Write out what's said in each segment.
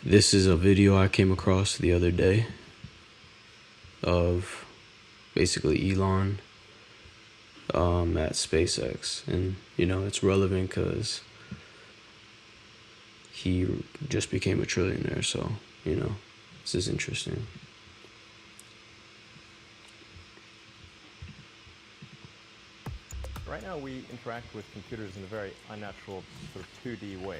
This is a video I came across the other day of basically Elon at SpaceX, and it's relevant because he just became a trillionaire, so this is interesting. Right now we interact with computers in a very unnatural sort of 2D way,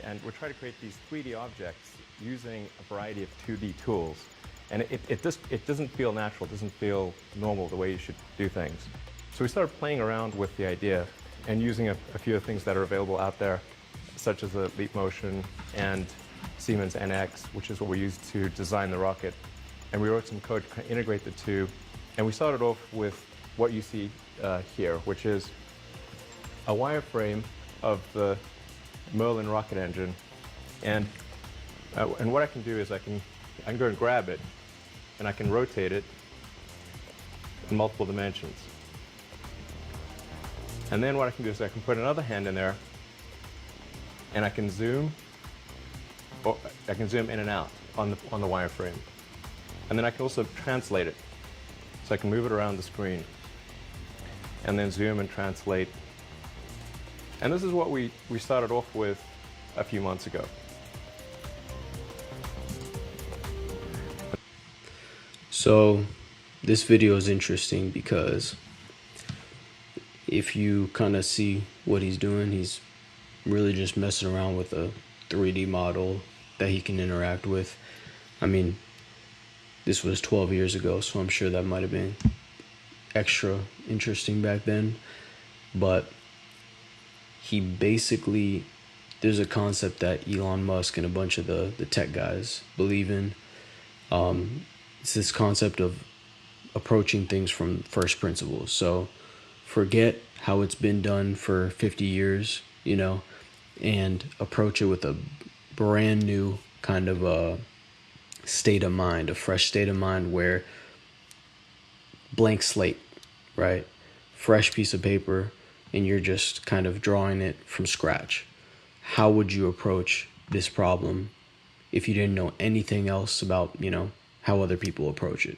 and we're trying to create these 3D objects using a variety of 2D tools, and it doesn't feel natural, it doesn't feel normal the way you should do things. So we started playing around with the idea and using a few of the things that are available out there, such as the Leap Motion and Siemens NX, which is what we used to design the rocket. And we wrote some code to integrate the two, and we started off with what you see here, which is a wireframe of the Merlin rocket engine, and what I can do is I can go and grab it, and I can rotate it in multiple dimensions. And then what I can do is I can put another hand in there, and I can zoom, or I can zoom in and out on the wireframe, and then I can also translate it, so I can move it around the screen, and then zoom and translate. And this is what we started off with a few months ago. So this video is interesting because if you kind of see what he's doing, he's really just messing around with a 3D model that he can interact with. I mean, this was 12 years ago, so I'm sure that might have been extra interesting back then, but he basically, there's a concept that Elon Musk and a bunch of the tech guys believe in. It's this concept of approaching things from first principles. So forget how it's been done for 50 years, and approach it with a brand new kind of a state of mind, a fresh state of mind, where blank slate, right? Fresh piece of paper, and you're just kind of drawing it from scratch. How would you approach this problem if you didn't know anything else about, how other people approach it?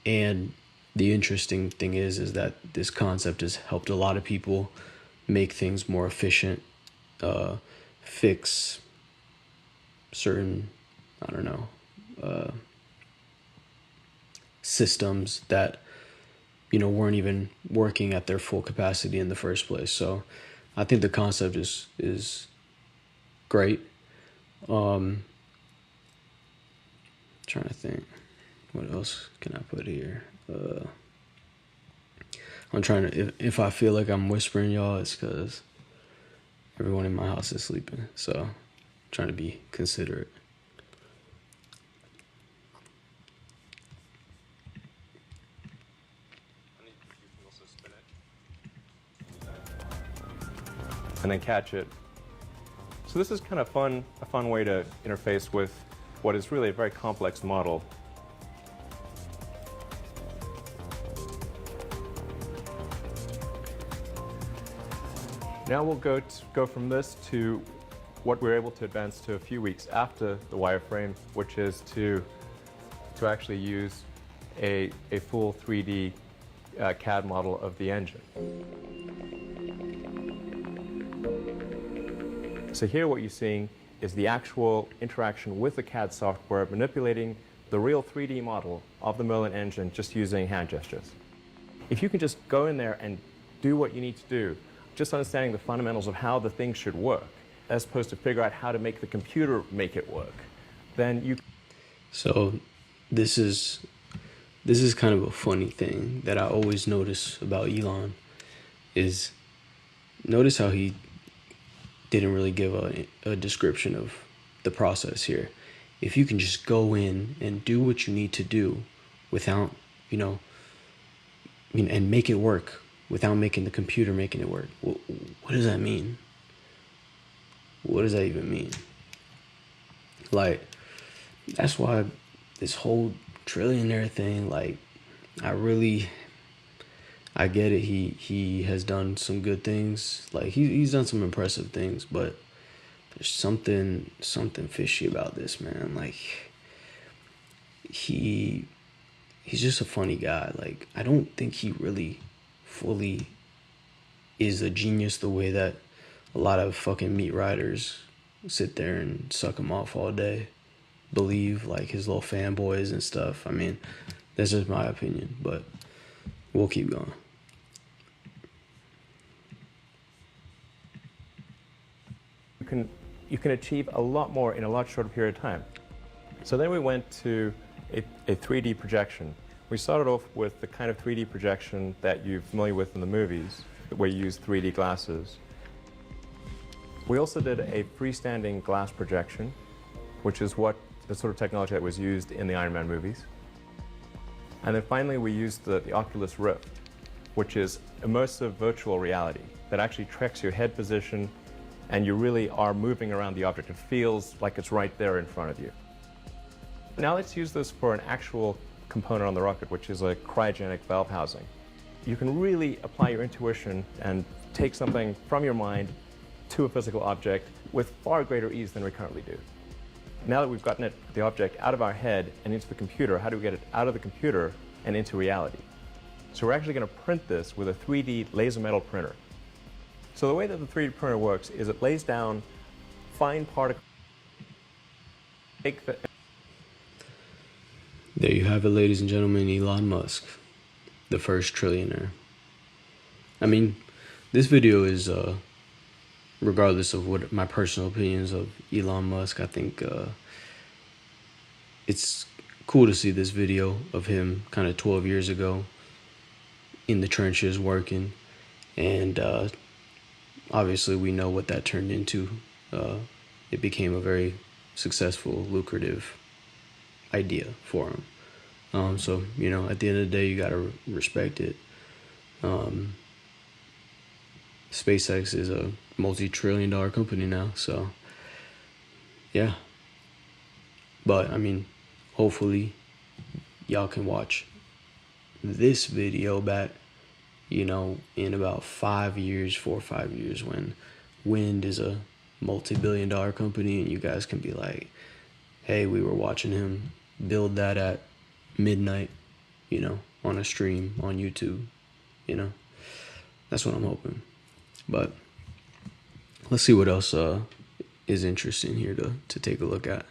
And the interesting thing is that this concept has helped a lot of people make things more efficient, fix certain, systems that weren't even working at their full capacity in the first place. So I think the concept is great. Trying to think, what else can I put here? I'm trying to, if I feel like I'm whispering, y'all, it's because everyone in my house is sleeping, so I'm trying to be considerate. And then catch it. So this is kind of a fun way to interface with what is really a very complex model. Now we'll go from this to what we're able to advance to a few weeks after the wireframe, which is to actually use a full 3D CAD model of the engine. So here what you're seeing is the actual interaction with the CAD software manipulating the real 3D model of the Merlin engine just using hand gestures. If you can just go in there and do what you need to do, just understanding the fundamentals of how the thing should work, as opposed to figure out how to make the computer make it work, then you... So this is kind of a funny thing that I always notice about Elon, is notice how he didn't really give a description of the process here. If you can just go in and do what you need to do without, and make it work without making the computer making it work. What does that mean? What does that even mean? Like, that's why this whole trillionaire thing, like, I get it. He has done some good things. Like, he's done some impressive things, but there's something fishy about this man. Like he's just a funny guy. Like I don't think he really fully is a genius the way that a lot of fucking meat riders sit there and suck him off all day, believe like his little fanboys and stuff. I mean, that's just my opinion, but we'll keep going. You can achieve a lot more in a lot shorter period of time. So then we went to a 3D projection. We started off with the kind of 3D projection that you're familiar with in the movies, where you use 3D glasses. We also did a freestanding glass projection, which is what the sort of technology that was used in the Iron Man movies. And then finally we used the Oculus Rift, which is immersive virtual reality that actually tracks your head position, and you really are moving around the object. It feels like it's right there in front of you. Now let's use this for an actual component on the rocket, which is a cryogenic valve housing. You can really apply your intuition and take something from your mind to a physical object with far greater ease than we currently do. Now that we've gotten the object out of our head and into the computer, how do we get it out of the computer and into reality? So we're actually going to print this with a 3D laser metal printer. So the way that the 3D printer works is it lays down fine particles. There you have it, ladies and gentlemen, Elon Musk, the first trillionaire. I mean, this video is, regardless of what my personal opinions of Elon Musk, I think it's cool to see this video of him kind of 12 years ago in the trenches working. And obviously we know what that turned into. It became a very successful, lucrative idea for him. So, you know, at the end of the day, you got to respect it. SpaceX is a multi-trillion-dollar company now, so yeah. But I mean, hopefully y'all can watch this video back, you know, in about 4 or 5 years, when Wind is a multi-billion-dollar company, and you guys can be like, hey, we were watching him build that at midnight, you know, on a stream on YouTube, you know. That's what I'm hoping. But let's see what else is interesting here to take a look at.